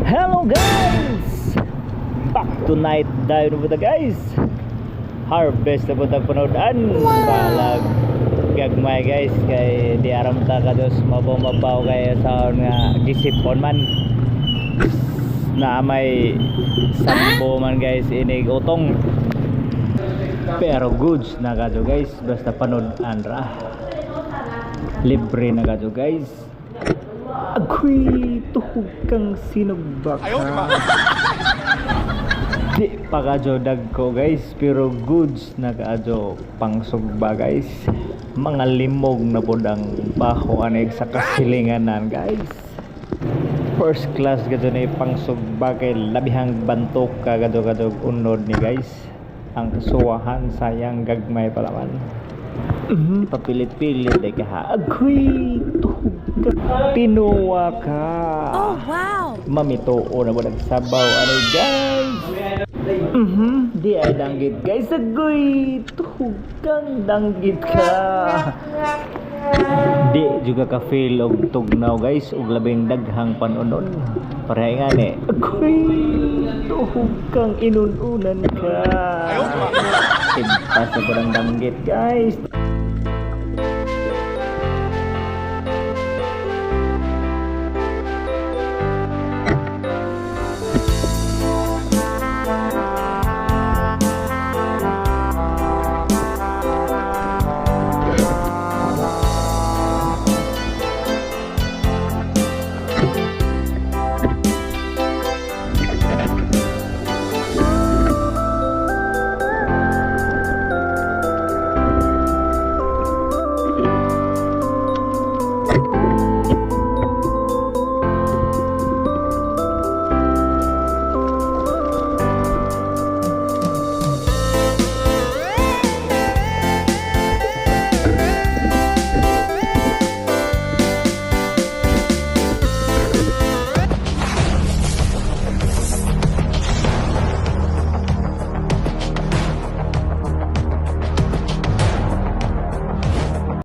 Hello guys! Back to night dive na po guys. Harvest na po panoodaan. Balag gagmay guys. Kay di aram ta ka dos mabaw kay sa nga gisipon man. Na may sambo man guys inig utong. Pero goods na kadto guys. Basta panoodaan ra. Libre na kadto guys. Agoy tuhog kang sinugbak di pa kadyo dagko guys, pero goods na kadyo pangsugba guys. Mga limog na po ang baho anig sa kasilinganan guys. First class kadyo na pangsugba kay labihang bantok ka kadyo unod ni guys. Ang kasuwahan sayang gagmay pala man. Papilit-pilit ay ka. Agoy tuhog ka, tinuwa ka. Oh wow, Mamitoo na mo nagsabaw ano guys. Di ay danggit guys. Agoy tuhog kang danggit ka. Di juga ka feel og tugnaw guys og labing daghang panunon. Pareha nga ni. Agoy tuhog kang inununan ka. Tigpas na ko ng danggit guys.